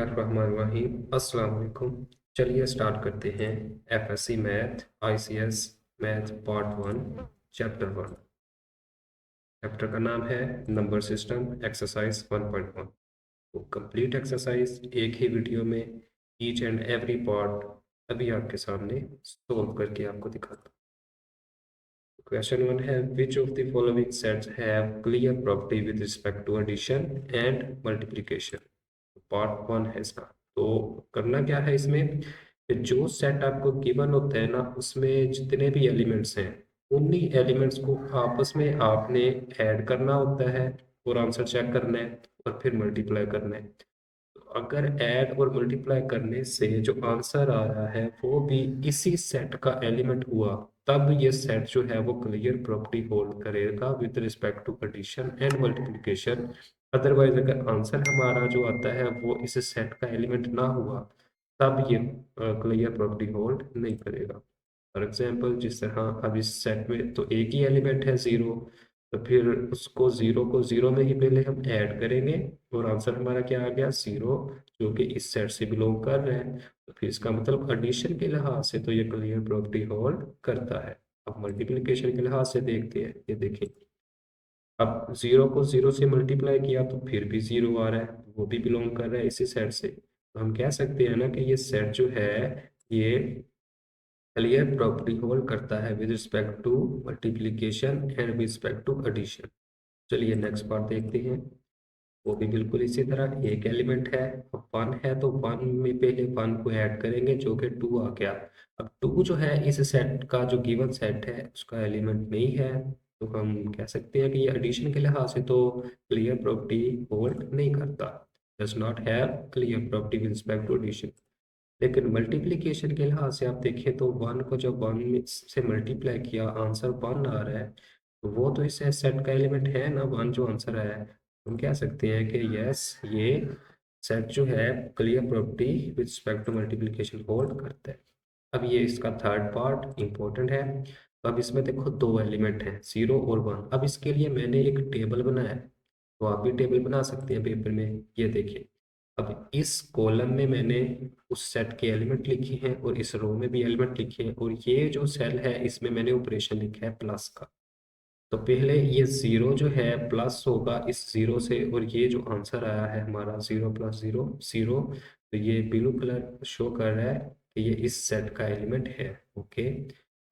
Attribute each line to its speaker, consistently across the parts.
Speaker 1: बिस्मिल्लाहिर्रहमानिर्रहीम। अस्सलाम वालेकुम। चलिए स्टार्ट करते हैं। FSc math ICS math part 1 chapter 1। Chapter का नाम है नंबर सिस्टम एक्सरसाइज 1.1। तो कंप्लीट एक्सरसाइज एक ही वीडियो में ईच एंड एवरी पार्ट अभी आपके सामने सोल्व करके आपको दिखाता हूँ। क्वेश्चन 1 है which of the following sets have clear property with respect to addition and multiplication. Part 1 है इसका। तो करना क्या है इसमें कि जो सेट आपको गिवन होता है ना उसमें जितने भी एलिमेंट्स हैं उन्हीं एलिमेंट्स को आपस में आपने ऐड करना होता है और आंसर चेक करना है और फिर मल्टीप्लाई करना है। तो अगर ऐड और मल्टीप्लाई करने से जो आंसर आ रहा है वो भी इसी सेट का एलिमेंट हुआ तब ये सेट जो है वो क्लियर प्रॉपर्टी होल्ड करेगा with respect to addition and multiplication. Otherwise अगर आंसर हमारा जो आता है वो इस सेट का एलिमेंट ना हुआ तब ये क्लियर प्रॉपर्टी होल्ड नहीं करेगा। फॉर एग्जाम्पल जिस तरह अब इस सेट में तो एक ही एलिमेंट है जीरो, तो फिर उसको जीरो को जीरो में ही पहले हम ऐड करेंगे और आंसर हमारा क्या आ गया जीरो, जो कि इस सेट से बिलोंग कर रहे हैं। तो फिर इसका मतलब एडिशन के लिहाज से तो ये क्लियर प्रॉपर्टी होल्ड करता है। अब मल्टीप्लिकेशन के लिहाज से देखते हैं, ये देखें अब जीरो को जीरो से मल्टीप्लाई किया तो फिर भी जीरो आ रहा है, वो भी बिलोंग कर रहा है इसी सेट से। तो हम कह सकते हैं ना कि ये सेट जो है ये क्लियर प्रॉपर्टी होल्ड करता है with respect to multiplication and with respect to addition. चलिए नेक्स्ट पार्ट देखते हैं। वो भी बिल्कुल इसी तरह एक एलिमेंट है, अब वन है तो वन में पहले वन को ऐड करेंगे जो कि टू आ गया। अब टू जो है इस सेट का जो गिवन सेट है उसका एलिमेंट नहीं है, तो हम कह सकते हैं कि ये एडिशन के लिहाज से तो क्लियर प्रॉपर्टी होल्ड नहीं करता, does not have clear property with respect to addition. लेकिन मल्टीप्लिकेशन के लिहाज से आप देखें तो वन को जब वन से मल्टीप्लाई किया आंसर वन आ रहा है, तो वो तो इस सेट का एलिमेंट है ना, वन जो आंसर आया है। हम कह सकते हैं कि यस ये सेट जो है clear property with respect to multiplication hold करता है। अब ये इसका थर्ड पार्ट इंपॉर्टेंट है। तो अब इसमें देखो दो एलिमेंट हैं जीरो और वन। अब इसके लिए मैंने एक टेबल बनाया है, तो आप भी टेबल बना सकते हैं पेपर में। ये देखिए अब इस कॉलम में मैंने उस सेट के एलिमेंट लिखे हैं और इस रो में भी एलिमेंट लिखे हैं, और ये जो सेल है इसमें मैंने ऑपरेशन लिखा है प्लस का। तो पहले ये जीरो जो है प्लस होगा इस जीरो से, और ये जो आंसर आया है हमारा जीरो प्लस जीरो जीरो, तो ये ब्लू कलर शो कर रहा है कि ये इस सेट का एलिमेंट है। ओके,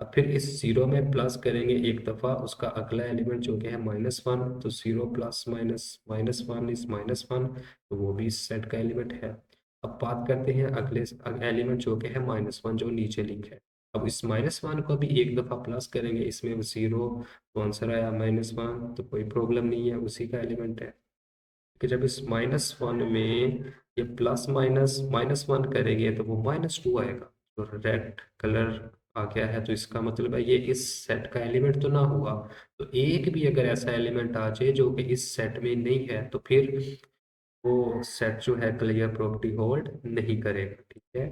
Speaker 1: अब फिर इस जीरो में प्लस करेंगे एक दफ़ा, उसका अगला एलिमेंट जो कि है माइनस वन, तो zero plus minus minus one is minus one, तो वो भी इस सेट का एलिमेंट है। अब बात करते हैं अगले एलिमेंट जो कि है माइनस वन जो नीचे लिखा है। अब इस माइनस वन को भी एक दफ़ा प्लस करेंगे, इसमें जीरो तो आंसर आया माइनस वन, तो कोई प्रॉब्लम नहीं है उसी का एलिमेंट है। कि जब इस माइनस वन में ये प्लस माइनस माइनस वन करेंगे तो वो माइनस टू आएगा, तो रेड कलर आ गया है, तो इसका मतलब है ये इस सेट का एलिमेंट तो ना हुआ। तो एक भी अगर ऐसा एलिमेंट आ जाए जो कि इस सेट में नहीं है तो फिर वो सेट जो है क्लियर प्रॉपर्टी होल्ड नहीं करेगा। ठीक है,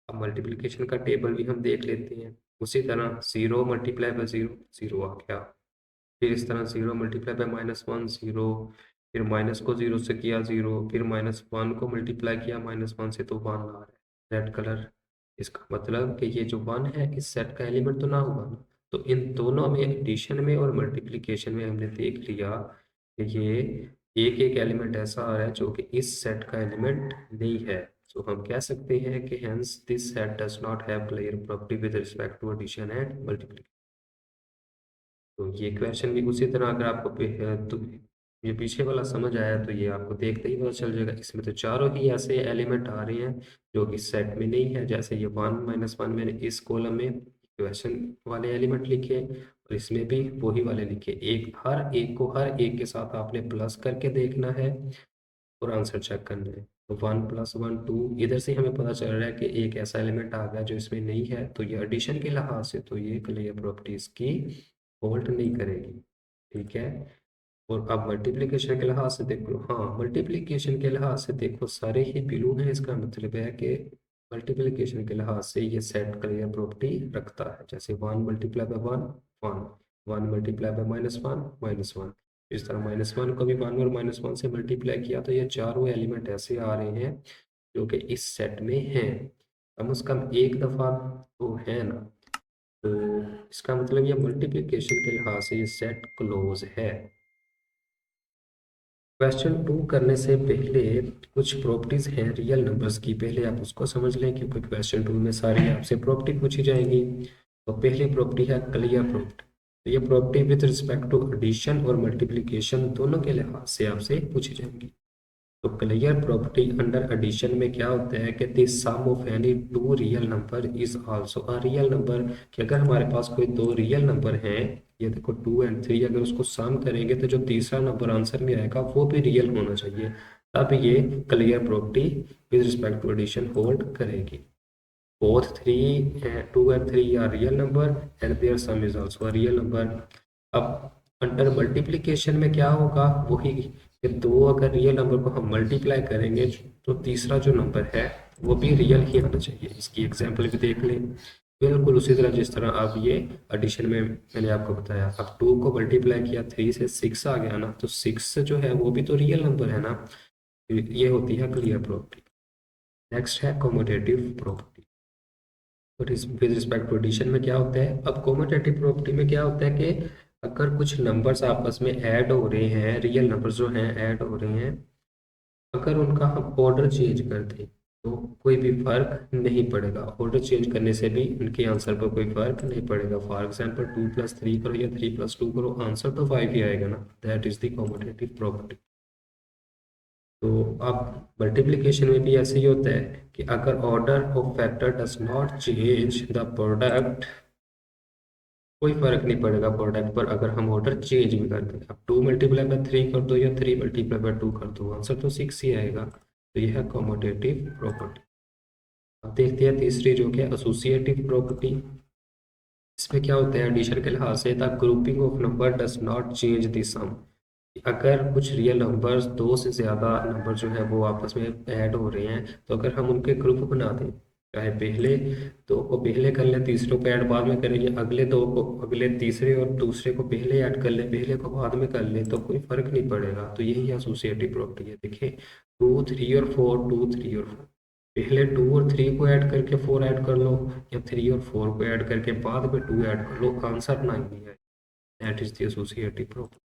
Speaker 1: अब मल्टीप्लिकेशन का टेबल भी हम देख लेते हैं। उसी तरह zero multiply by zero zero आ गया, फिर इस तरह zero multiply by minus one zero, फिर माइनस को जीरो से किया जीरो, फिर माइनस वन को मल्टीप्लाई किया माइनस वन से तो वन आ रहा है रेड कलर। इसका मतलब कि ये जो वन है इस सेट का एलिमेंट तो ना हुआ ना। तो इन दोनों में एडिशन में और मल्टीप्लिकेशन में हमने देख लिया कि ये एक एक एलिमेंट ऐसा आ रहा है जो कि इस सेट का एलिमेंट नहीं है। सो हम कह सकते हैं कि hence this set does not have clear property with respect to addition and multiplication. तो ये क्वेश्चन भी उसी तरह अगर आपको तो ये पीछे वाला समझ आया तो ये आपको देखते ही पता चल जाएगा। इसमें तो चारों ही ऐसे एलिमेंट आ रहे हैं जो कि सेट में नहीं है, जैसे ये वन माइनस वन मैंने इस कॉलम में क्वेश्चन वाले एलिमेंट लिखे और इसमें भी वही वाले लिखे। एक हर एक को हर एक के साथ आपने प्लस करके देखना है और आंसर चेक करना है। तो वन प्लस वन टू, इधर से हमें पता चल रहा है कि एक ऐसा एलिमेंट आ गया जो इसमें नहीं है, तो ये एडिशन के लिहाज से तो ये क्लियर प्रॉपर्टीज की होल्ड नहीं करेगी। ठीक है, और अब मल्टीप्लिकेशन के लिहाज से देखो, हाँ मल्टीप्लिकेशन के लिहाज से देखो सारे ही बिलू हैं, इसका मतलब है कि मल्टीप्लिकेशन के लिहाज से ये सेट क्लियर प्रॉपर्टी रखता है। जैसे one multiply by one one, one multiply by minus one minus one, इस तरह माइनस वन को भी वन और माइनस वन से मल्टीप्लाई किया तो ये चारों एलिमेंट ऐसे आ रहे हैं जो कि इस सेट में हैं, कम से कम एक दफ़ा तो है ना। तो इसका मतलब ये मल्टीप्लिकेशन के लिहाज से ये सेट क्लोज है। क्वेश्चन 2 करने से पहले कुछ प्रॉपर्टीज हैं रियल नंबर्स की, पहले आप उसको समझ लें क्योंकि क्वेश्चन 2 में सारी आपसे प्रॉपर्टी पूछी जाएंगी। तो पहली प्रॉपर्टी है क्लियर प्रॉपर्टी। तो ये property with respect to addition और मल्टीप्लिकेशन दोनों के लिहाज से आपसे पूछी जाएंगी। तो क्लियर प्रॉपर्टी अंडर एडिशन में क्या होता है कि the sum of any two real number is also a real number, कि अगर हमारे पास कोई दो रियल नंबर हैं, ये देखो 2 और 3, अगर उसको सम करेंगे तो जो तीसरा नंबर आंसर में आएगा वो भी रियल होना चाहिए, तब ये clear property with respect to addition hold करेगी। Both 2 and 3 are real number and their sum is also a real number. अब अंडर मल्टीप्लिकेशन में क्या होगा, वही कि दो अगर रियल नंबर को हम मल्टीप्लाई करेंगे तो तीसरा जो नंबर है वो भी रियल ही आना चाहिए। इसकी एग्जांपल भी देख लें, बिल्कुल उसी तरह जिस तरह आप ये एडिशन में मैंने आपको बताया। अब 2 को मल्टीप्लाई किया 3 से 6 आ गया ना, तो 6 जो है वो भी तो रियल नंबर है ना। ये होती है क्लियर प्रॉपर्टी। नेक्स्ट है कॉमोटेटिव प्रॉपर्टी। तो विद रिस्पेक्ट टू एडिशन में क्या होता है, अब कॉमोटेटिव प्रॉपर्टी में क्या होता है कि अगर कुछ नंबर्स आपस में ऐड हो रहे हैं, रियल नंबर्स जो हैं ऐड हो रहे हैं, अगर उनका हम ऑर्डर चेंज कर दें तो कोई भी फर्क नहीं पड़ेगा। ऑर्डर चेंज करने से भी उनके आंसर पर कोई फर्क नहीं पड़ेगा। फॉर एग्जांपल 2+3 करो या 3+2 करो, आंसर तो 5 ही आएगा ना। That is the commutative property. तो अब मल्टीप्लिकेशन में भी ऐसे ही होता है कि अगर order of factor does not change the product, कोई फर्क नहीं पड़ेगा प्रोडक्ट पर अगर हम ऑर्डर चेंज भी कर दें। अब 2 × 3 कर दो या 3 × 2 कर दो, आंसर तो 6 ही आएगा। तो यह है कॉमोटेटिव प्रॉपर्टी। अब देखते हैं तीसरी जो कि एसोसिएटिव प्रॉपर्टी। इसमें क्या होता है, एडिशन के लिहाज से the grouping of number does not change the sum. अगर कुछ रियल नंबर्स, दो से ज़्यादा नंबर जो है वो आपस में ऐड हो रहे हैं, तो अगर हम उनके ग्रुप बना दें, चाहे पहले दो को पहले कर लें तीसरे को ऐड बाद में करेंगे, अगले दो को अगले तीसरे और दूसरे को पहले ऐड कर लें, पहले को बाद में कर लें, तो कोई फर्क नहीं पड़ेगा। तो यही एसोसिएटिव प्रॉपर्टी है। देखिए 2 3 और 4, 2 3 और 4, पहले 2 और 3 को ऐड करके 4 ऐड कर लो, या 3 और 4 को ऐड करके बाद में 2 ऐड कर लो, आंसर 9 ही है। That is the associative property.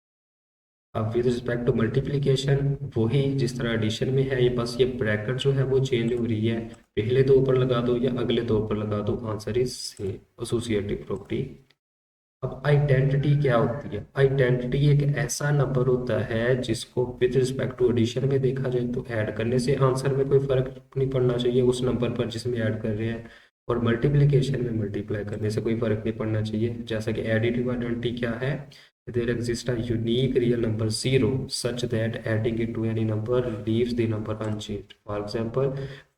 Speaker 1: अब विद रिस्पेक्ट टू मल्टीप्लिकेशन वही जिस तरह एडिशन में है, ये बस ये ब्रैकेट जो है वो चेंज हो रही है, पहले दो पर लगा दो या अगले दो पर लगा दो, answer is same, associative property. अब आइडेंटिटी क्या होती है, आइडेंटिटी एक ऐसा नंबर होता है जिसको विद रिस्पेक्ट टू एडिशन में देखा जाए तो ऐड करने से आंसर में कोई फर्क नहीं पड़ना चाहिए उस नंबर पर जिसमें ऐड कर रहे हैं, और मल्टीप्लिकेशन में मल्टीप्लाई करने से कोई फर्क नहीं पड़ना चाहिए। जैसा कि एडिटिव आइडेंटिटी क्या है, there exist a unique real number 0 such that adding it to any number leaves the number unchanged. For example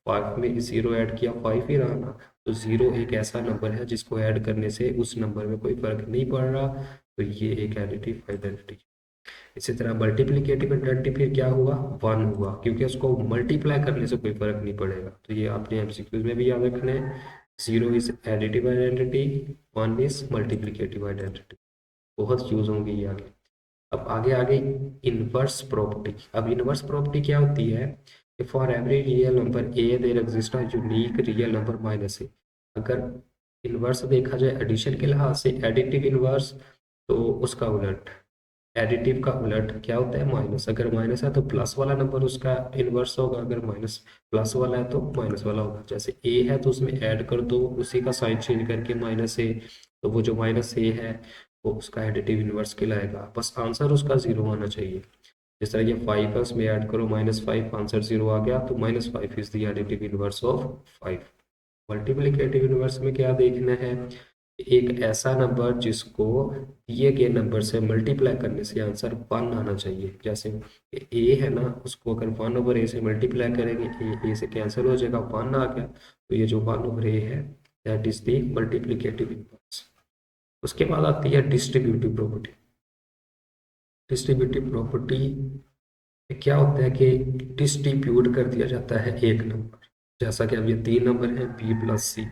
Speaker 1: 5 में 0 ऐड किया 5 ही रहा ना, तो 0 एक ऐसा नंबर है जिसको ऐड करने से उस नंबर में कोई फर्क नहीं पड़ रहा, तो ये एक एडिटिव आइडेंटिटी। इसी तरह मल्टीप्लिकेटिव आइडेंटिटी फिर क्या हुआ, 1 हुआ, क्योंकि उसको मल्टीप्लाई करने से कोई फर्क नहीं पड़ेगा। तो ये आपने एमसीक्यूज में भी याद रखना है, 0 is additive identity, 1 is multiplicative identity. बहुत यूज होंगी ये आगे। अब आगे आगे इनवर्स प्रॉपर्टी। अब इनवर्स प्रॉपर्टी क्या होती है कि for every real number A there exist a unique real number minus A. अगर इनवर्स देखा जाए एडिशन के लिहाज से, एडिटिव इनवर्स, तो उसका उलट, एडिटिव का उलट क्या होता है, माइनस। अगर माइनस है तो प्लस वाला नंबर उसका इनवर्स होगा, अगर माइनस प्लस वाला है तो माइनस वाला होगा। जैसे ए है तो उसमें ऐड कर दो उसी का साइन चेंज करके माइनस ए, तो वो जो माइनस ए है वो उसका एडिटिव इनवर्स कहलाएगा। बस आंसर उसका 0 आना चाहिए। जिस तरह ये 5 है उसमें ऐड करो -5, आंसर 0 आ गया, तो -5 is the additive inverse of 5। Multiplicative inverse में क्या देखना है, एक ऐसा नंबर जिसको दिए गए नंबर से मल्टीप्लाई करने से आंसर 1 आना चाहिए। जैसे ए है ना, उसको अगर 1/a से मल्टीप्लाई करेंगे, ए से कैंसिल हो जाएगा, 1 आ गया, तो ये जो 1/a है that is the multiplicative inverse. उसके बाद आती है डिस्ट्रीब्यूटिव प्रॉपर्टी। डिस्ट्रीब्यूटिव प्रॉपर्टी क्या होता है कि डिस्ट्रीब्यूट कर दिया जाता है एक नंबर, जैसा कि अब ये 3 नंबर हैं b+c,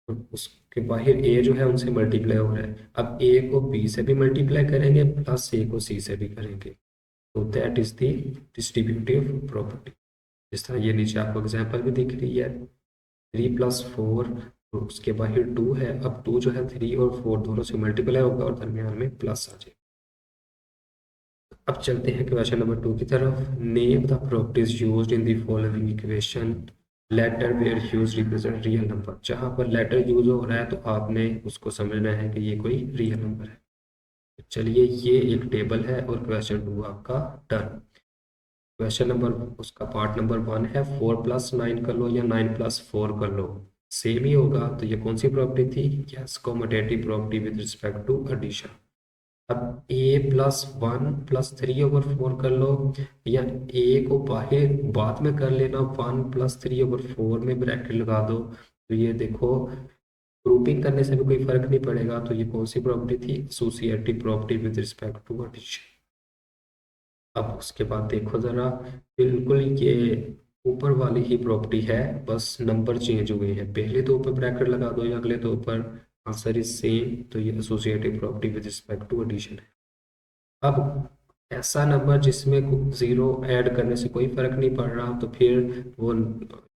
Speaker 1: तो उसके बाहर a जो है उनसे मल्टीप्लाई हो रहा है। अब a को b से भी मल्टीप्लाई करेंगे प्लस a को c से भी करेंगे, तो that is the distributive property. जिस तरह ये नीचे आपको एग्जाम्पल भी दिख रही है, 3+4, उसके बाहर 2 है। अब 2 जो है 3 और 4 दोनों से मल्टीप्लाई होगा और दरमियान में प्लस आ जाएगा। अब चलते हैं क्वेश्चन नंबर 2 की तरफ। Name the properties used in the following equation, letter where use represent real number. जहां पर लेटर यूज हो रहा है तो आपने उसको समझना है कि ये कोई रियल नंबर है। चलिए, ये एक टेबल है और क्वेश्चन 2 आपका डन। क्वेश्चन नंबर, उसका पार्ट नंबर 1 है 4+9 कर लो या 9+4 कर लो, सेम ही होगा। तो ये कौन सी प्रॉपर्टी थी? Yes, commutative property with respect to addition. अब a+1+3/4 कर लो, या a को बाहर बाद में कर लेना, 1+3/4 में ब्रैकेट लगा दो। तो ये देखो, ग्रुपिंग करने से भी कोई फर्क नहीं पड़ेगा। तो ये कौन सी प्रॉपर्टी थी? Associative property with respect to addition. अब उसके बाद देखो जरा, बिल्कुल ये ऊपर वाली ही प्रॉपर्टी है, बस नंबर चेंज हुए हैं। पहले दो पे ब्रैकेट लगा दो या अगले दो पर, आंसर इज सेम। तो ये associative property with respect to addition है। अब ऐसा नंबर जिसमें जीरो ऐड करने से कोई फर्क नहीं पड़ रहा, तो फिर वो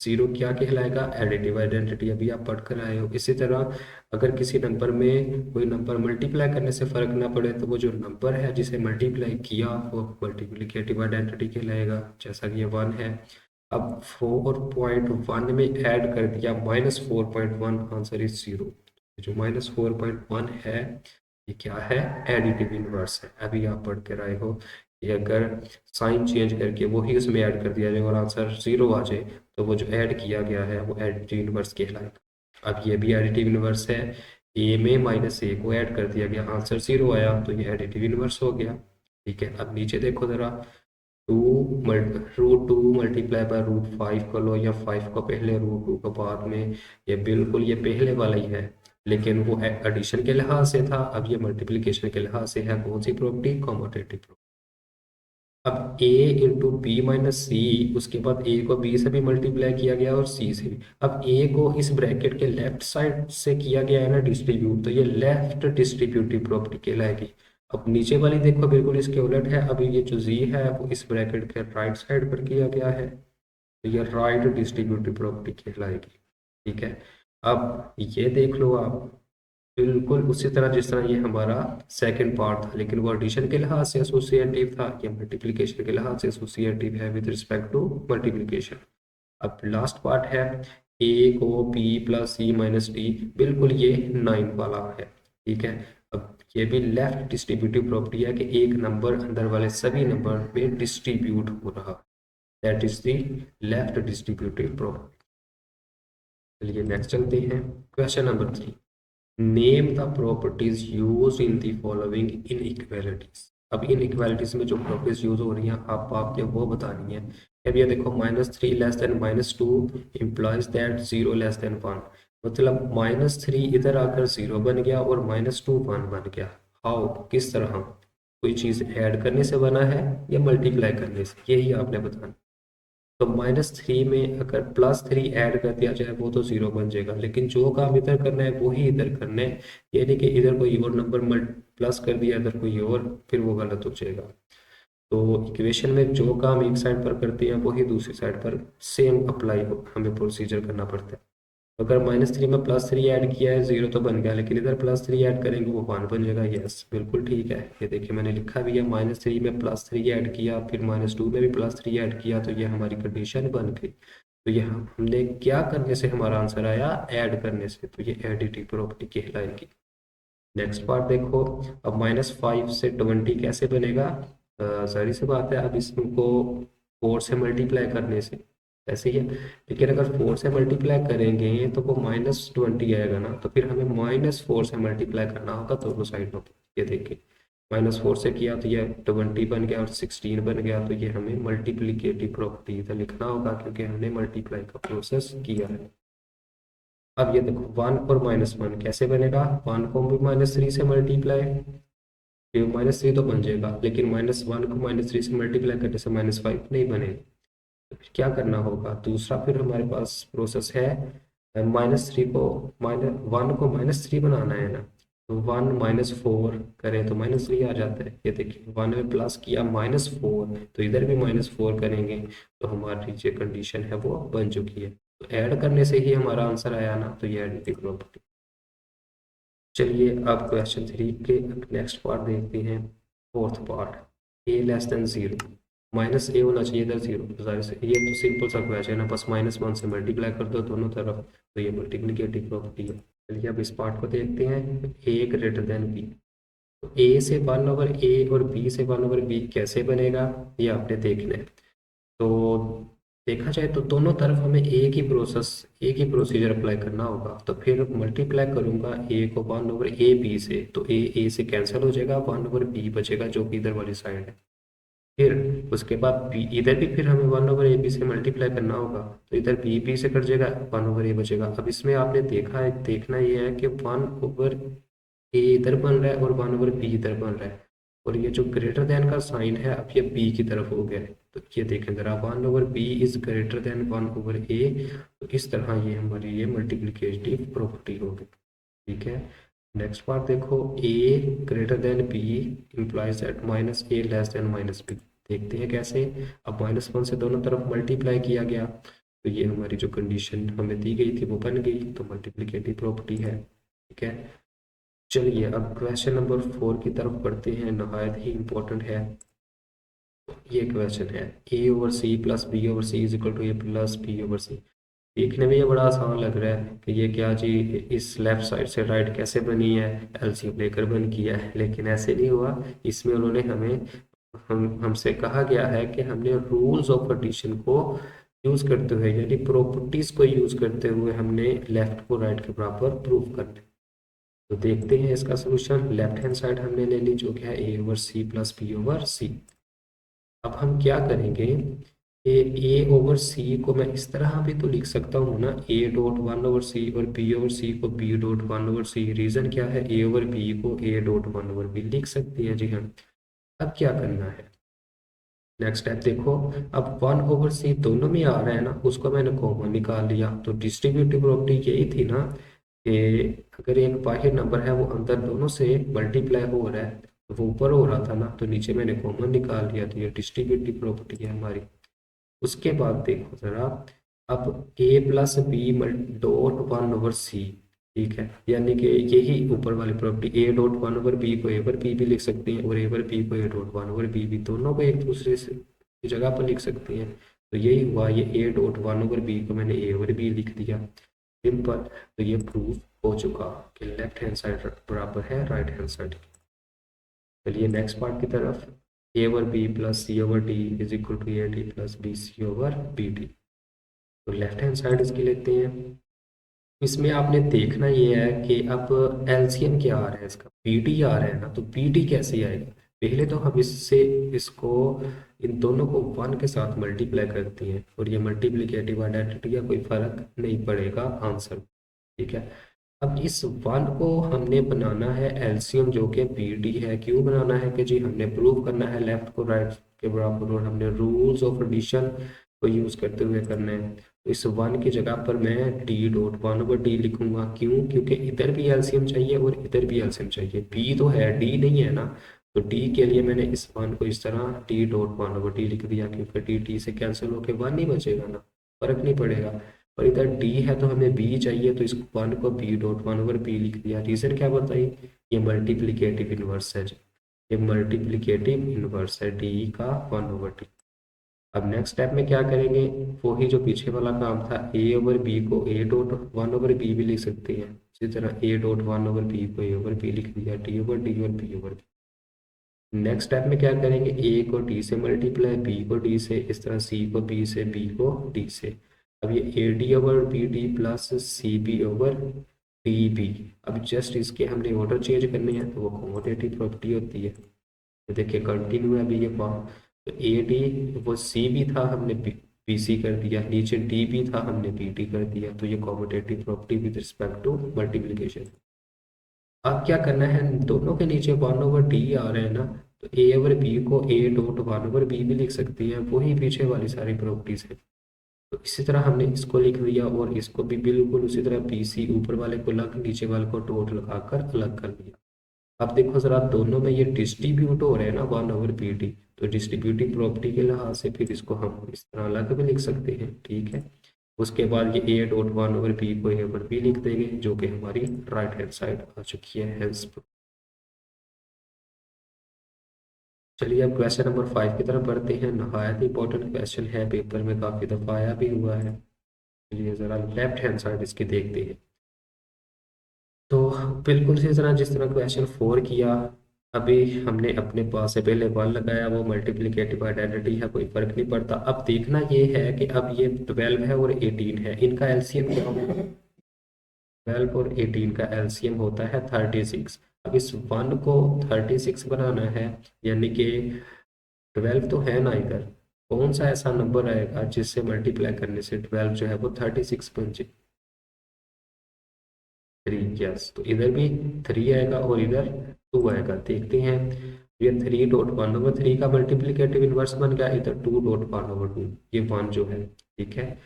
Speaker 1: जीरो क्या कहलाएगा? Additive identity. अभी आप पढ़ कर आए हो। इसी तरह अगर किसी नंबर में कोई नंबर मल्टीप्लाई करने से फर्क ना पड़े, तो वो जो नंबर है जिसे मल्टीप्लाई किया वो मल्टीप्लिकेटिव आइडेंटिटी कहलाएगा, जैसा कि ये 1 है। अब 4.1 में ऐड कर दिया -4.1, आंसर इज 0। जो -4.1 है ये क्या है? एडिटिव इनवर्स है। अभी आप पढ़ के आए हो कि अगर साइन चेंज करके वही उसमें ऐड कर दिया जाए और आंसर 0 आ जाए, तो वो जो ऐड किया गया है वो एडिटिव इनवर्स कहलाएगा। अब ये भी एडिटिव इनवर्स है। ए में -a को ऐड कर दिया गया, आंसर 0 आया, तो ये एडिटिव इनवर्स हो गया। ठीक है, अब नीचे देखो जरा, √2 मल्टीप्लाई बाय √5 कर लो, या 5 को पहले √2 को बाद में। ये बिल्कुल ये पहले वाला ही है, लेकिन वो एडिशन के लिहाज से था, अब ये मल्टीप्लिकेशन के लिहाज से है। कौन सी प्रॉपर्टी? Commutative property. अब a इंटू बी माइनस सी, उसके बाद a को b से भी मल्टीप्लाई किया गया और c से भी। अब a को इस ब्रैकेट के लेफ्ट साइड से किया गया है ना डिस्ट्रीब्यूट, तो ये लेफ्ट डिस्ट्रीब्यूटिव प्रॉपर्टी कहलाएगी। अब नीचे वाली देखो, बिल्कुल इसके उलट है। अभी ये जो z है वो इस ब्रैकेट के राइट साइड पर किया गया है, तो ये राइट डिस्ट्रीब्यूटिव प्रॉपर्टी कहलाएगी। ठीक है, अब ये देख लो आप, बिल्कुल उसी तरह जिस तरह ये हमारा सेकंड पार्ट था, लेकिन वो एडिशन के लिहाज से एसोसिएटिव था, ये मल्टीप्लिकेशन के लिहाज से एसोसिएटिव है विद रिस्पेक्ट टू मल्टीप्लिकेशन। अब लास्ट पार्ट है ए को बी प्लस सी माइनस डी, बिल्कुल ये 9 वाला है। ठीक है, अब ये भी लेफ्ट डिस्ट्रीब्यूटिव प्रॉपर्टी है कि एक नंबर अंदर वाले सभी नंबर में डिस्ट्रीब्यूट हो रहा, that is the left distributive property. चलिए नेक्स्ट चलते हैं, question number 3। Name the properties use in the following inequalities. अब इनइक्वालिटीज में जो प्रॉपर्टीज यूज हो रही हैं आपने वो बतानी है। अब ये देखो, -3 less than -2 implies that 0 less than 1। मतलब -3 इधर आकर 0 बन गया और -2 1 बन गया। हाउ? किस तरह? कोई चीज़ ऐड करने से बना है या मल्टीप्लाई करने से, यही आपने बताना। तो -3 में अगर +3 ऐड कर दिया जाए वो तो 0 बन जाएगा, लेकिन जो काम इधर करना है वो ही इधर करना है। ये नहीं कि इधर कोई और नंबर प्लस कर दिया इधर कोई और, फिर वो गलत हो जाएगा। तो इक्वेशन में जो काम एक साइड पर करते हैं वही दूसरी साइड पर सेम अप्लाई हमें प्रोसीजर करना पड़ता है। अगर -3 में +3 ऐड किया है 0 तो बन गया, लेकिन इधर +3 ऐड करेंगे वो 1 बन जाएगा। यस, बिल्कुल ठीक है। ये देखिए मैंने लिखा भी है, -3 में +3 ऐड किया, फिर -2 में भी +3 ऐड किया, तो ये हमारी कंडीशन बन गई। तो ये हमने क्या करने से हमारा आंसर आया? ऐड करने से, तो ये एडिटिव प्रॉपर्टी कहलाएगी। नेक्स्ट पार्ट देखो, अब -5 से 20 कैसे बनेगा? जाहिर सी बात है, अब इसको 4 से मल्टीप्लाई करने से, ऐसे ही है। लेकिन अगर 4 से मल्टीप्लाई करेंगे तो वो -20 आएगा ना, तो फिर हमें -4 से मल्टीप्लाई करना होगा दोनों साइडों पर। ये देखिए, -4 से किया तो ये 20 बन गया और 16 बन गया, तो ये हमें मल्टीप्लिकेटिव प्रॉपर्टी इधर लिखना होगा क्योंकि हमने मल्टीप्लाई का प्रोसेस किया है। अब ये देखो, 1 और -1 कैसे बनेगा? 1 को भी -3 से मल्टीप्लाई, फिर -3 तो बन जाएगा, लेकिन -1 को -3 से मल्टीप्लाई करने से -5 नहीं बनेगा। तो फिर क्या करना होगा? दूसरा फिर हमारे पास प्रोसेस है, -3 को -1 को -3 बनाना है ना, तो 1 - 4 करें तो -3 आ जाता है। ये देखिए 1 में प्लस किया -4, तो इधर भी -4 करेंगे तो हमारी जो कंडीशन है वो बन चुकी है। तो ऐड करने से ही हमारा आंसर आया ना, तो ये एडिटिव प्रॉपर्टी। चलिए अब क्वेश्चन 3 के नेक्स्ट पार्ट देखते हैं। फोर्थ पार्ट, a <0 -a होना चाहिए इधर 0, जाहिर से ये तो सिंपल सा क्वेश्चन है, बस -1 से मल्टीप्लाई कर दो दोनों तरफ, तो ये मल्टीप्लिकेटिव प्रॉपर्टी है। चलिए अब इस पार्ट को देखते हैं। a b, तो a से 1/a और b से 1/b कैसे बनेगा, ये आपने देखना है। तो देखा जाए तो दोनों तरफ हमें एक ही प्रोसीजर अप्लाई करना होगा। तो फिर मल्टीप्लाई करूंगा a को 1/ab से, तो a से कैंसिल हो जाएगा, 1/b बचेगा जो कि इधर वाली साइड है। फिर उसके बाद b इधर भी फिर हमें 1/ab से मल्टीप्लाई करना होगा, तो इधर b से कट जाएगा, 1/a बचेगा। अब इसमें आपने देखना ये है कि 1/a इधर बन रहा है और 1/b इधर बन रहा है, और ये जो ग्रेटर देन का साइन है अब ये b की तरफ हो गया है। तो ये देखें जरा, 1/b is greater than 1/a, तो इस तरह ये हमारी ये मल्टीप्लिकेटिव प्रॉपर्टी होगी। ठीक है, नेक्स्ट पार्ट देखो, a greater than b implies that -a less than -b। देखते हैं कैसे। अब -1 से दोनों तरफ मल्टीप्लाई किया गया, तो ये हमारी जो कंडीशन हमें दी गई थी वो बन गई, तो मल्टीप्लिकेटिव प्रॉपर्टी है। ठीक है, चलिए अब क्वेश्चन नंबर 4 की तरफ बढ़ते हैं, नहायत ही इम्पोर्टेंट है। ये क्वेश्चन है, a/c plus b/c is equal to a+b/c। देखने में ये बड़ा आसान लग रहा है कि ये क्या जी, इस लेफ्ट साइड से राइट कैसे बनी है, एलसीएम लेकर बन किया है, लेकिन ऐसे नहीं हुआ। इसमें उन्होंने हमसे कहा गया है कि हमने रूल्स ऑफ एडिशन को यूज करते हुए, यानी प्रॉपर्टीज को यूज करते हुए हमने लेफ्ट को राइट के बराबर प्रूव करना है। तो देखते हैं इसका सोल्यूशन। लेफ्ट हैंड साइड हमने ले ली जो कि है a/c प्लस b/c। अब हम क्या करेंगे, a/c को मैं इस तरह भी तो लिख सकता हूँ ना, a.1/c और b/c को b.1/c। रीजन क्या है, a/b को a.1/b लिख सकते हैं जी हम। अब क्या करना है, नेक्स्ट स्टेप देखो। अब 1/c दोनों में आ रहा है ना, उसको मैंने कॉमन निकाल लिया। तो डिस्ट्रीब्यूटिव प्रॉपर्टी यही थी ना कि अगर एक बाहर नंबर है वो अंदर दोनों से मल्टीप्लाई हो रहा है, तो वो ऊपर हो रहा था ना, तो नीचे मैंने कॉमन निकाल लिया, तो ये डिस्ट्रीब्यूटिव प्रॉपर्टी है हमारी। उसके बाद देखो जरा, अब a+b.1/c, ठीक है, यानी कि यही ऊपर वाली प्रॉपर्टी a.1/b को a/b भी लिख सकते हैं और a/b को a.1/b भी, दोनों को एक दूसरे से की जगह पर लिख सकते हैं। तो यही हुआ, ये a.1/b को मैंने a/b लिख दिया, सिंपल। तो ये प्रूफ हो चुका कि लेफ्ट हैंड साइड बराबर है राइट हैंड साइड की। चलिए नेक्स्ट पार्ट की तरफ, a/b plus c/d is equal to a/d plus bc/bd। तो लेफ्ट हैंड साइड इसकी लेते हैं। इसमें आपने देखना ये है कि अब एलसीएम क्या आ रहा है इसका, बीडी आ रहा है ना, तो बीडी कैसे आएगा। पहले तो हम इसको इन दोनों को 1 के साथ मल्टीप्लाई करते हैं, और ये मल्टीप्लिकेटिव आइडेंटिटी का कोई फर्क नहीं पड़ेगा आंसर। ठीक है, अब इस 1 को हमने बनाना है एलसीएम जो कि बीडी है। क्यों बनाना है कि जी हमने प्रूव करना है लेफ्ट को राइट के बराबर, और हमने रूल्स ऑफ एडिशन को यूज करते हुए करना है। तो इस 1 की जगह पर मैं d.1/d लिखूंगा। क्यों, क्योंकि इधर भी एलसीएम चाहिए और इधर भी एलसीएम चाहिए। बी तो है, डी नहीं है ना, तो डी के लिए मैंने इस 1 को इस तरह d.1/d लिख दिया, क्योंकि डी से कैंसिल होकर 1 ही बचेगा ना, फर्क नहीं पड़ेगा। और इधर डी है तो हमें बी चाहिए, तो इस 1 को b.1/b लिख दिया। रीजन क्या बताइए, ये मल्टीप्लिकेटिव इनवर्स है जी, ये मल्टीप्लिकेटिव इनवर्स है डी का 1/d। अब नेक्स्ट स्टेप में क्या करेंगे, वो ही जो पीछे वाला काम था, a/b को a.1/b भी लिख सकते हैं। इसी तरह a.1/b को a/b लिख दिया, d/d और b/b। नेक्स्ट स्टेप में क्या करेंगे, a को d से मल्टीप्लाई, b को d से, इस तरह c को b से, b को d से। अब ये ad/bd प्लस cb/db, अब जस्ट इसके हमने ऑर्डर चेंज करने हैं, तो वो कॉमोटेटिव प्रॉपर्टी होती है। तो देखिए कंटिन्यू है अभी ये फॉर्म। तो ए डी वो सी भी था, हमने बी सी कर दिया, नीचे डी भी था, हमने बी डी कर दिया। तो ये commutative property with respect to multiplication. अब क्या करना है, दोनों के नीचे 1/d आ रहे हैं ना, तो a/b को a.1/b भी लिख सकती है, वही पीछे वाली सारी प्रॉपर्टीज है। तो इसी तरह हमने इसको लिख दिया, और इसको भी बिल्कुल उसी तरह बी सी ऊपर वाले को अलग, नीचे वाले को डॉट लगाकर अलग कर दिया। अब देखो जरा, दोनों में ये डिस्ट्रीब्यूट हो रहे हैं ना 1/PD, तो डिस्ट्रीब्यूटिव प्रॉपर्टी के लिहाज से फिर इसको हम इस तरह अलग भी लिख सकते हैं, ठीक है। उसके बाद ये A.1/P को A/B लिख देंगे, जो कि हमारी राइट हैंड साइड आ चुकी है हेंस। चलिए अब क्वेश्चन नंबर 5 की तरफ बढ़ते हैं। नहायत इंपॉर्टेंट क्वेश्चन है, पेपर में काफ़ी दफ़ा आया भी हुआ है। चलिए ज़रा लेफ्ट हैंड साइड इसकी देखते हैं। तो बिल्कुल इसी तरह जिस तरह क्वेश्चन 4 किया, अभी हमने अपने पास से पहले 1 लगाया, वो मल्टीप्लिकेटिव आइडेंटिटी है, कोई फर्क नहीं पड़ता। अब देखना ये है कि अब ये 12 है और 18 है, इनका एलसीएम क्या होगा। 12 और 18 का एलसीएम होता है 36। अब इस 1 को 36 बनाना है, यानी कि 12 तो है ना इधर, कौन सा ऐसा नंबर आएगा जिससे मल्टीप्लाई करने से 12 जो है वो 36 बन जाए। 3, यस, तो इधर भी 3 आएगा और इधर 2 आएगा। देखते हैं, ये 3.1/3 का मल्टीप्लिकेटिव इनवर्स बन गया, इधर 2.1/2, ये 1 जो है, ठीक है।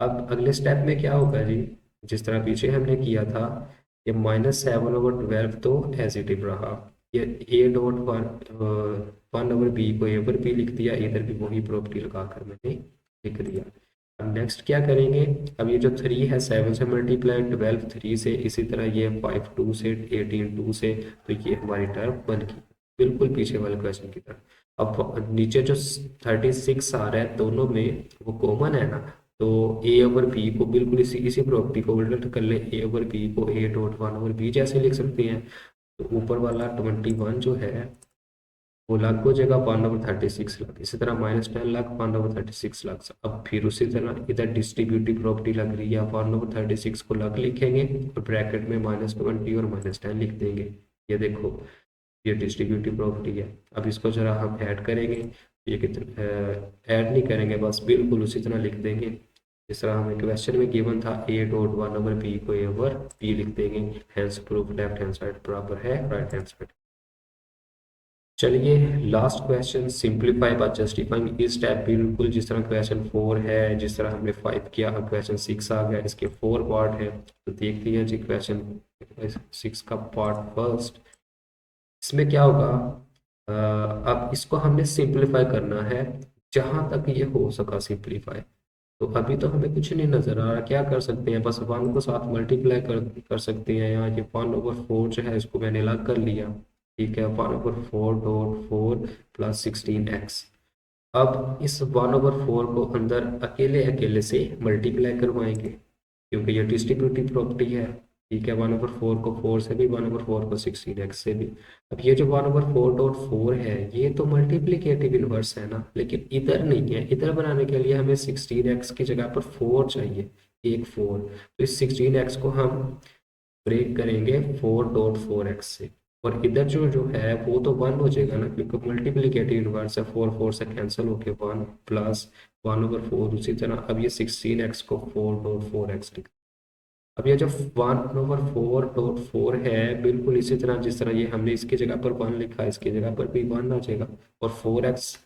Speaker 1: अब अगले स्टेप में क्या होगा जी, जिस तरह पीछे हमने किया था, ये -7/12 तो एजिटिव रहा, ये A.1/B को A/B लिख दिया, इधर भी वही प्रॉपर्टी लगाकर मैंने लिख दिया। अब नेक्स्ट क्या करेंगे, अब ये जो 3 है 7 से मल्टीप्लाई, 12 3 से, इसी तरह ये 5 2 से, 18 2 से, तो ये हमारी टर्म बन गई बिल्कुल पीछे वाले क्वेश्चन की तरह। अब नीचे जो 36 आ रहा है दोनों में वो कॉमन है ना, तो A/B को बिल्कुल इसी इसी प्रॉपर्टी को उल्ट कर ले, A/B को A.1/B जैसे लिख सकते हैं। तो ऊपर वाला 21 जो है वो लाख हो जाएगा 1/36 लाख, इसी तरह -10 लाख 1/36 लाख। अब फिर उसी तरह इधर डिस्ट्रीब्यूटिव प्रॉपर्टी लग रही है, 1/36 को लग लिखेंगे और ब्रैकेट में -20 और -10 लिख देंगे। ये देखो, ये डिस्ट्रीब्यूटिव प्रॉपर्टी है। अब इसको जरा हम ऐड करेंगे, ये कितना ऐड नहीं करेंगे, बस बिल्कुल उसी तरह लिख देंगे जिस तरह हमें क्वेश्चन में गिवन था, A.1/P को A/P लिख देंगे। Hence proof left hand side बराबर है राइट हैंड साइड। चलिए last question, simplify by justifying. इस टाइप बिल्कुल जिस तरह क्वेश्चन 4 है, जिस तरह हमने 5 किया, अब क्वेश्चन 6 आ गया, इसके 4 पार्ट है। तो देखते हैं जी क्वेश्चन 6 का पार्ट फर्स्ट। इसमें क्या होगा, अब इसको हमने सिंप्लीफाई करना है, जहां तक ये हो सका सिंप्लीफाई। तो अभी तो हमें कुछ नहीं नजर आ रहा, क्या कर सकते हैं, बस 1 को साथ मल्टीप्लाई कर सकते हैं। यहाँ ये 1/4 जो है इसको मैंने अलग कर लिया, ठीक है, 1/4 प्लस 16x। अब इस 1/4 को अंदर अकेले अकेले से मल्टीप्लाई करवाएंगे, क्योंकि ये डिस्ट्रीब्यूटिव प्रॉपर्टी है, ठीक है। 1/4 को 4 से भी, 1/4 को 16x से भी। अब ये जो 1/4 है ये तो मल्टीप्लिकेटिव इनवर्स है ना, लेकिन इधर नहीं है। इधर बनाने के लिए हमें 16x की जगह पर 4 चाहिए, एक 4। तो इस 16x को हम ब्रेक करेंगे 4.4x से, और इधर जो जो है वो तो 1 हो जाएगा ना, क्योंकि मल्टीप्लिकेटिव इनवर्स है, 4 से कैंसिल होके 1 प्लस 1/4 उसी तरह। अब ये 16x को 4.4x लिख, अब ये जो 1/4 है बिल्कुल इसी तरह जिस तरह ये हमने इसकी जगह पर 1 लिखा है, इसकी जगह पर भी 1 आ जाएगा, और 4x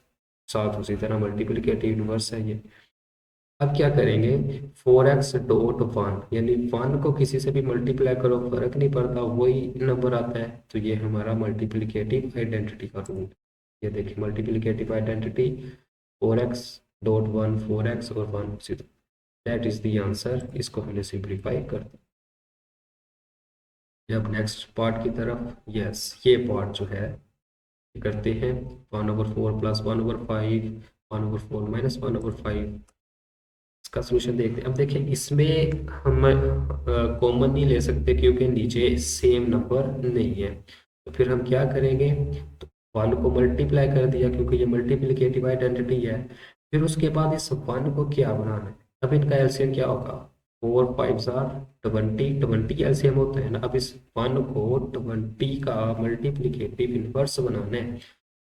Speaker 1: साथ उसी तरह मल्टीप्लिकेटिव इनवर्स है ये। अब क्या करेंगे, 4x.1, यानी 1 को किसी से भी मल्टीप्लाई करो फर्क नहीं पड़ता, वही नंबर आता है। तो ये हमारा मल्टीप्लिकेटिव आइडेंटिटी का रूल। ये देखिए मल्टीप्लिकेटिव आइडेंटिटी 4x.1, 4x और 1, दैट इज द आंसर। इसको हमने सिंप्लीफाई कर दिया। अब नेक्स्ट पार्ट की तरफ, यस, ये पार्ट जो है करते हैं, 1/4 प्लस 1/5, 1/4 माइनस 1/5, इसका सोल्यूशन देखते हैं। अब देखिए इसमें हम कॉमन नहीं ले सकते क्योंकि नीचे सेम नंबर नहीं है, तो फिर हम क्या करेंगे, तो 1 को मल्टीप्लाई कर दिया क्योंकि ये मल्टीप्लिकेटिव आइडेंटिटी है। फिर उसके बाद इस 1 को क्या बनाना है, अब इनका एलसीएम क्या होगा, 4 5 20, 20 एलसीएम होता है ना। अब इस 1 को 20 का मल्टीप्लिकेटिव इनवर्स बनाना है,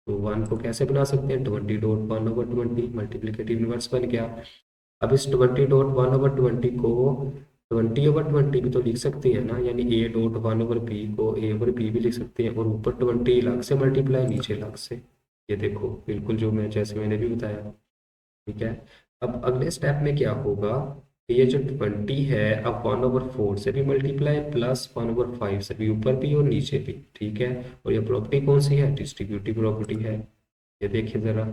Speaker 1: तो 1 को कैसे बना सकते हैं, 20.1/20 मल्टीप्लिकेटिव इनवर्स बन गया। अब इस 20.1/20 को 20/20 भी तो लिख सकते हैं ना, यानी A.1/P को A/P भी लिख सकते हैं, और ऊपर 20 लाख से मल्टीप्लाई, नीचे लाख से। ये देखो बिल्कुल जो मैं जैसे मैंने भी बताया, ठीक है। अब अगले स्टेप में क्या होगा, ये जो 20 है अब 1/4 से भी मल्टीप्लाई प्लस 1/5 से भी, ऊपर भी और नीचे भी, ठीक है। और ये प्रॉपर्टी कौन सी है? डिस्ट्रीब्यूटिव प्रॉपर्टी है। ये देखिए ज़रा,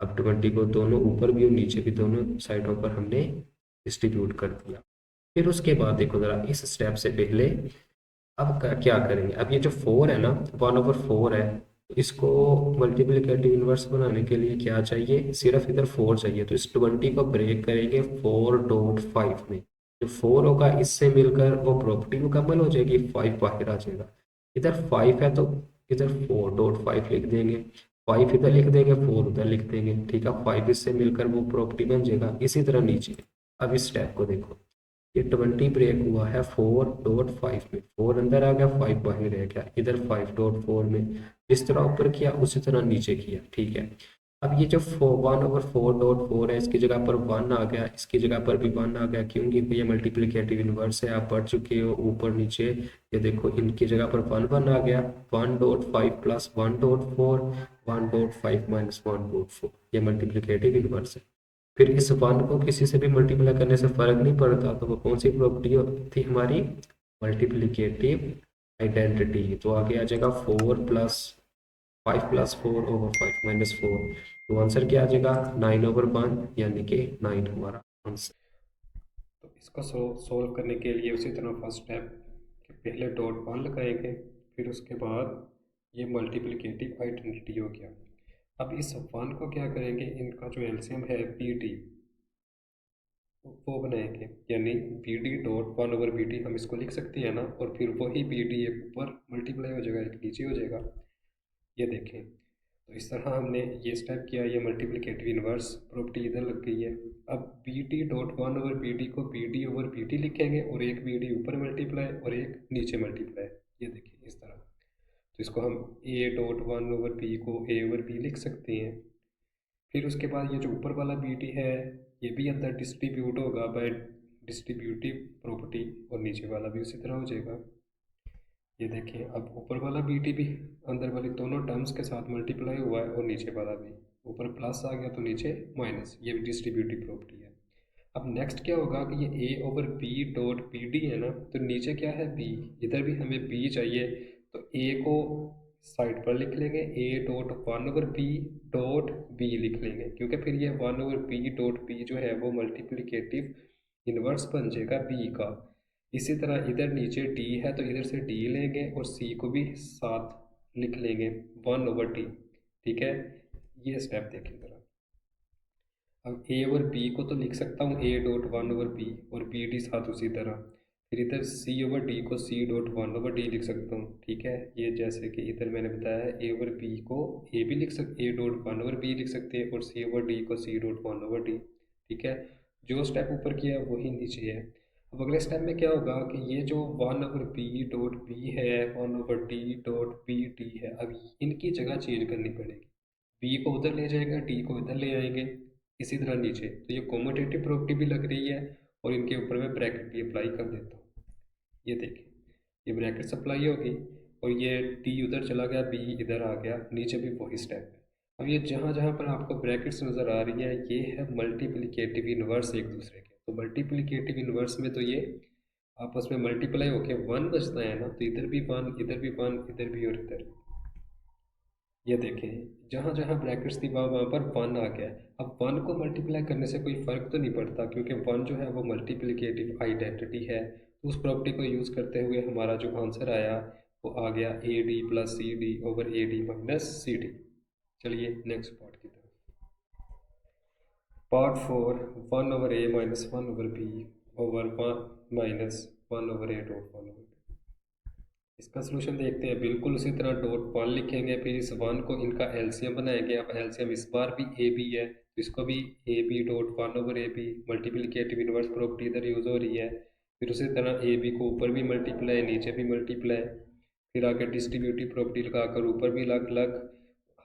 Speaker 1: अब 20 को दोनों ऊपर भी और नीचे भी दोनों साइडों पर हमने डिस्ट्रीब्यूट कर दिया। फिर उसके बाद देखो ज़रा, इस स्टेप से पहले अब क्या करेंगे? अब ये जो 4 है ना, 1/4 है, तो इसको मल्टीप्लिकेटिव इनवर्स बनाने के लिए क्या चाहिए? सिर्फ इधर 4 चाहिए, तो इस 20 को ब्रेक करेंगे 4.5 में। जो 4 होगा इससे मिलकर वो प्रॉपर्टी मुकम्मल हो जाएगी, 5 बाहर आ जाएगा। इधर 5 है तो इधर 4.5 लिख देंगे, 5 इधर लिख देंगे, 4 उधर लिख देंगे, ठीक है। 5 इससे मिलकर वो प्रॉपर्टी बन जाएगा। इसी तरह नीचे, अब इस स्टेप को देखो, ये 20 ब्रेक हुआ है 4.5 में, 4 अंदर आ गया, 5 बाहर रह गया, इधर 5.4 में। जिस तरह ऊपर किया उसी तरह नीचे किया, ठीक है। अब ये जो 1/4.4 है, इसकी जगह पर 1 आ गया, इसकी जगह पर भी 1 आ गया, क्योंकि ये मल्टीप्लिकेटिव इनवर्स है, आप पढ़ चुके हो ऊपर नीचे। ये देखो, इनकी जगह पर 1 आ गया, 1.5 प्लस 1.4, 1.5 माइनस 1.4, ये मल्टीप्लिकेटिव इनवर्स है। फिर इस वन को किसी से भी मल्टीप्लाई करने से फर्क नहीं पड़ता, तो वो कौन सी प्रॉपर्टी थी हमारी? Multiplicative identity. तो आगे आ जाएगा 4+5+4/5 - 4, तो आंसर क्या आ जाएगा? 9/1, यानी कि 9 हमारा आंसर। तो इसको सोल्व करने के लिए उसी तरह फर्स्ट स्टेप कि पहले डॉट 1 लगाएंगे, फिर उसके बाद ये मल्टीप्लिकेटिव आइडेंटिटी हो गया। अब इस 1 को क्या करेंगे, इनका जो एलसीएम है BD वो बनाएंगे, यानी BD.1/BD हम इसको लिख सकते हैं ना, और फिर वही BD एक ऊपर मल्टीप्लाई हो जाएगा, एक नीचे हो जाएगा। ये देखें, तो इस तरह हमने ये स्टेप किया, ये मल्टीप्लिकेटिव इनवर्स प्रॉपर्टी इधर लग गई है। अब BD.1/BD को BD/BD लिखेंगे, और एक BD ऊपर मल्टीप्लाई और एक नीचे मल्टीप्लाई। ये देखिए इस तरह, तो इसको हम A.1/B को A/B लिख सकते हैं। फिर उसके बाद ये जो ऊपर वाला BD है, ये भी अंदर डिस्ट्रीब्यूट होगा बाय डिस्ट्रीब्यूटिव प्रॉपर्टी, और नीचे वाला भी उसी तरह हो जाएगा। ये देखिए, अब ऊपर वाला BD भी अंदर वाली दोनों टर्म्स के साथ मल्टीप्लाई हुआ है, और नीचे वाला भी, ऊपर प्लस आ गया तो नीचे माइनस, ये भी डिस्ट्रीब्यूटिव प्रॉपर्टी है। अब नेक्स्ट क्या होगा कि ये A/B.BD है ना, तो नीचे क्या है? B, इधर भी हमें B चाहिए, तो A को साइड पर लिख लेंगे, A.1/B लिख लेंगे, क्योंकि फिर ये 1/B जो है वो मल्टीप्लिकेटिव इनवर्स बन जाएगा B का। इसी तरह इधर नीचे D है, तो इधर से D लेंगे और C को भी साथ लिख लेंगे 1/D, ठीक है। ये स्टेप देखें जरा। अब A और B को तो लिख सकता हूँ A.1/B, और BD साथ उसी तरह। फिर इधर C/D को C.1/D लिख सकता हूँ, ठीक है। ये जैसे कि इधर मैंने बताया है, A और B को A भी लिख सकते, A.1/B लिख सकते हैं, और C/D को C.1/D, ठीक है। जो स्टेप ऊपर किया है वही नीचे है। अब अगले स्टेप में क्या होगा कि ये जो 1/B.B है, 1/D.BD है, अब इनकी जगह चेंज करनी पड़ेगी। B को उधर ले जाएगा, D को इधर ले आएंगे, इसी तरह नीचे। तो ये कॉम्यूटेटिव प्रॉपर्टी भी लग रही है, और इनके ऊपर मैं ब्रैकेट भी अप्लाई कर देता हूँ। ये देखिए, ये ब्रैकेट अप्लाई होगी, और ये D उधर चला गया, B इधर आ गया, नीचे भी वही स्टेप है। अब ये जहाँ जहाँ पर आपको ब्रैकेट्स नज़र आ रही है, ये है मल्टीप्लिकेटिव इनवर्स एक दूसरे के। तो मल्टीप्लिकेटिव इनवर्स में तो ये आपस में मल्टीप्लाई होके 1 बचता है ना, तो इधर भी 1, इधर भी 1, इधर भी और इधर भी। ये देखें, जहाँ जहाँ ब्रैकेट्स थी वहाँ वहाँ पर 1 आ गया। अब 1 को मल्टीप्लाई करने से कोई फ़र्क तो नहीं पड़ता, क्योंकि 1 जो है वो मल्टीप्लिकेटिव आइडेंटिटी है। तो उस प्रॉपर्टी को यूज़ करते हुए हमारा जो आंसर आया वो आ गया AD+CD/AD - CD। चलिए नेक्स्ट पार्ट की तरफ। Part 4, 1/A - 1/B/1 - 1/A.1/1। इसका सलूशन देखते हैं। बिल्कुल उसी तरह डॉट 1 लिखेंगे, फिर इस 1 को इनका एलसीएम बनाएंगे। अब एलसीएम इस बार भी ए बी है, तो इसको भी AB.1/AB मल्टीप्लिकेटिव इनवर्स प्रॉपर्टी इधर यूज़ हो रही है। फिर उसी तरह AB को ऊपर भी मल्टीप्लाई, नीचे भी मल्टीप्लाई, फिर आगे डिस्ट्रीब्यूटिव प्रॉपर्टी लगाकर ऊपर भी अलग अलग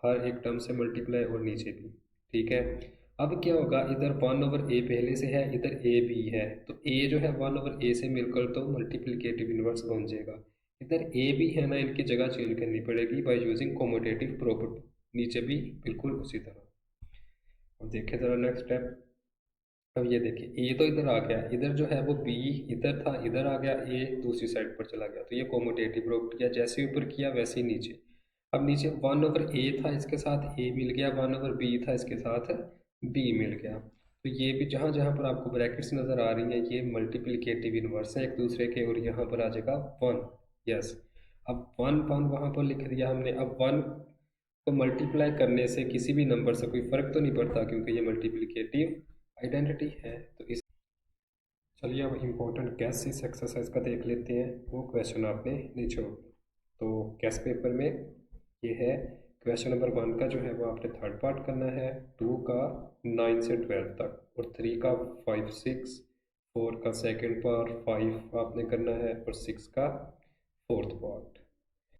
Speaker 1: हर एक टर्म से मल्टीप्लाई, और नीचे भी, ठीक है। अब क्या होगा, इधर 1/A पहले से है, इधर ए भी है, तो A जो है 1/A से मिलकर तो मल्टीप्लिकेटिव इनवर्स बन जाएगा। इधर ए भी है ना, इनकी जगह चेंज करनी पड़ेगी बाय यूजिंग कॉम्यूटेटिव प्रॉपर्टी, नीचे भी बिल्कुल उसी तरह। अब देखें ज़रा नेक्स्ट स्टेप। अब ये देखिए ए तो इधर आ गया, इधर जो है वो बी इधर था, इधर आ गया, ए दूसरी साइड पर चला गया, तो ये कोमोटेटिव प्रॉपर्टी है, जैसे ऊपर किया वैसे ही नीचे। अब नीचे 1/a था, इसके साथ a मिल गया, 1/b था, इसके साथ b मिल गया। तो ये भी जहाँ जहाँ पर आपको ब्रैकेट्स नज़र आ रही हैं ये मल्टीप्लिकेटिव इन्वर्स है एक दूसरे के, और यहाँ पर आ जाएगा 1। यस, अब 1 वहाँ पर लिख दिया हमने। अब 1 को मल्टीप्लाई करने से किसी भी नंबर से कोई फ़र्क तो नहीं पड़ता, क्योंकि ये मल्टीप्लिकेटिव आइडेंटिटी है। तो इस चलिए अब इम्पोर्टेंट गैस इस एक्सरसाइज का देख लेते हैं, वो क्वेश्चन आपने नहीं छोड़। तो गैस पेपर में ये है क्वेश्चन नंबर 1 का जो है वो आपने थर्ड पार्ट करना है, 2 का 9 से 12 तक, और 3 का 5 6, 4 का सेकंड पार्ट, 5 आपने करना है, और 6 का फोर्थ पार्ट।